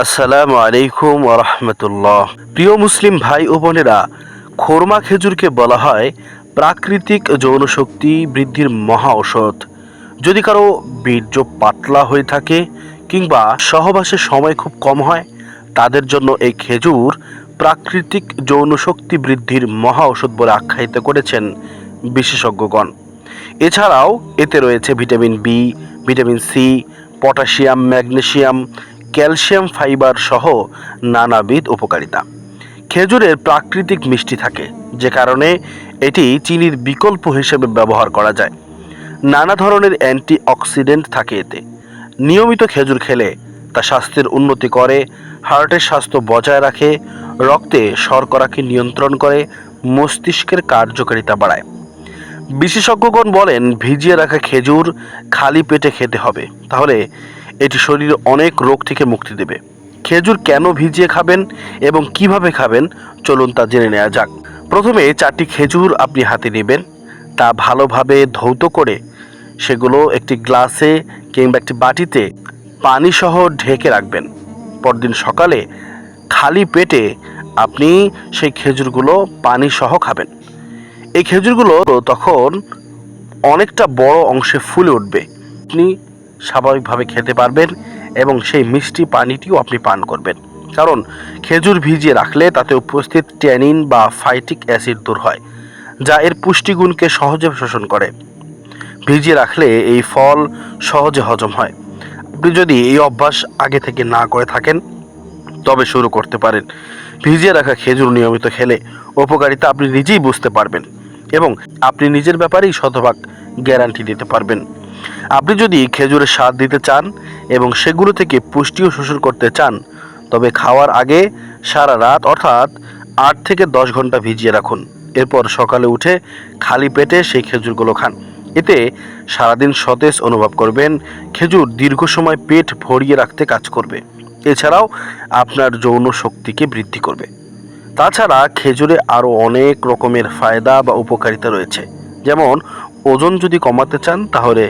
আসসালামু আলাইকুম ওয়া রাহমাতুল্লাহ। প্রিয় মুসলিম ভাই ও বোনেরা, খোরমা খেজুরকে বলা হয় প্রাকৃতিক যৌন শক্তি বৃদ্ধির মহা ঔষধ। যদি কারো বীর্য পাতলা হয়ে থাকে কিংবা সহবাসের সময় খুব কম হয়, তাদের জন্য এই খেজুর প্রাকৃতিক যৌন শক্তি বৃদ্ধির মহা ঔষধ বলে আখ্যায়িত করেছেন বিশেষজ্ঞগণ। এছাড়াও এতে রয়েছে vitamin B, vitamin C, potassium, magnesium, calcium, fibre সহ নানাবিধ উপকারিতা। খেজুরের প্রাকৃতিক মিষ্টি থাকে, যে কারণে এটি চিনির বিকল্প হিসেবে ব্যবহার করা যায়। নানা ধরনের অ্যান্টি অক্সিডেন্ট থাকে এতে। নিয়মিত খেজুর খেলে তা স্বাস্থ্যের উন্নতি করে, হার্টের স্বাস্থ্য বজায় রাখে, রক্তে শর্করাকে নিয়ন্ত্রণ করে, মস্তিষ্কের কার্যকারিতা বাড়ায়। বিশেষজ্ঞগণ বলেন, ভিজিয়ে রাখা খেজুর খালি পেটে খেতে হবে, তাহলে এটি শরীরে অনেক রোগ থেকে মুক্তি দেবে। খেজুর কেন ভিজিয়ে খাবেন এবং কিভাবে খাবেন, চলুন তা জেনে নেওয়া যাক। প্রথমে 4টি খেজুর আপনি হাতে নেবেন, তা ভালোভাবে ধৌত করে সেগুলো একটি গ্লাসে কিংবা একটি বাটিতে পানি সহ ঢেকে রাখবেন। পরদিন সকালে খালি পেটে আপনি সেই খেজুরগুলো পানি সহ খাবেন। এই খেজুরগুলো তখন অনেকটা বড় অংশে ফুলে উঠবে, আপনি স্বাভাবিকভাবে খেতে পারবেন এবং সেই মিষ্টি পানিটিও আপনি পান করবেন। কারণ খেজুর ভিজিয়ে রাখলে তাতে উপস্থিত ট্যানিন বা ফাইটিক অ্যাসিড দূর হয়, যা এর পুষ্টিগুণকে সহজে শোষণ করে। ভিজিয়ে রাখলে এই ফল সহজে হজম হয়। আপনি যদি এই অভ্যাস আগে থেকে না করে থাকেন, তবে শুরু করতে পারেন। ভিজিয়ে রাখা খেজুর নিয়মিত খেলে উপকারিতা আপনি নিজেই বুঝতে পারবেন এবং আপনি নিজের ব্যাপারেই শতভাগ গ্যারান্টি দিতে পারবেন। আপনি যদি খেজুরের স্বাদ দিতে চান এবং সেগুলো থেকে পুষ্টিও শোষণ করতে চান, তবে খাওয়ার আগে সারা রাত অর্থাৎ 8 থেকে 10 ঘন্টা ভিজিয়ে রাখুন। এরপর সকালে উঠে খালি পেটে সেই খেজুরগুলো খান। এতে সারাদিন সতেজ অনুভব করবেন। খেজুর দীর্ঘ সময় পেট ভরিয়ে রাখতে কাজ করবে। এছাড়াও আপনার যৌন শক্তিকে বৃদ্ধি করবে। তাছাড়া খেজুরে আরও অনেক রকমের ফায়দা বা উপকারিতা রয়েছে। যেমন ওজন যদি কমাতে চান, তাহলে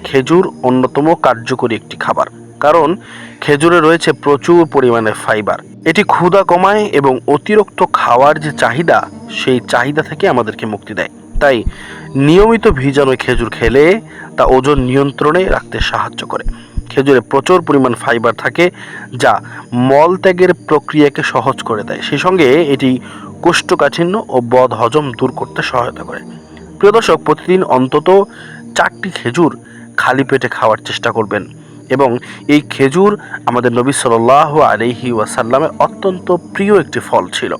খেজুর অন্যতম কার্যকরী একটি খাবার, কারণ খেজুরে রয়েছে প্রচুর পরিমাণে ফাইবার। এটি ক্ষুধা কমায় এবং অতিরিক্ত খাওয়ার যে চাহিদা, সেই চাহিদা থেকে আমাদেরকে মুক্তি দেয়। তাই নিয়মিত ভিজানো খেজুর খেলে তা ওজন নিয়ন্ত্রণে রাখতে সাহায্য করে। খেজুরে প্রচুর পরিমাণ ফাইবার থাকে, যা মলত্যাগের প্রক্রিয়াকে সহজ করে দেয়। সেই সঙ্গে এটি কোষ্ঠকাঠিন্য ও বদহজম দূর করতে সহায়তা করে। প্রিয় দর্শক, প্রতিদিন অন্তত 4টি খেজুর খালি পেটে খাওয়ার চেষ্টা করবেন এবং এই খেজুর আমাদের নবী সাল্লাল্লাহু আলাইহি ওয়াসাল্লামের অত্যন্ত প্রিয় একটি ফল ছিল।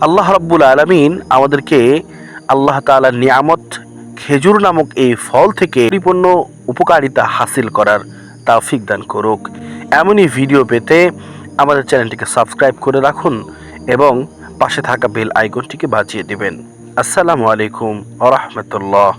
আল্লাহ রাব্বুল আলামিন আমাদেরকে আল্লাহ তাআলার নিয়ামত খেজুর নামক এই ফল থেকে পরিপূর্ণ উপকারিতা হাসিল করার তৌফিক দান করুক। এমনই ভিডিও পেতে আমাদের চ্যানেলটিকে সাবস্ক্রাইব করে রাখুন এবং পাশে থাকা বেল আইকনটিকে বাজিয়ে দিবেন। আসসালামু আলাইকুম ওয়া রাহমাতুল্লাহ।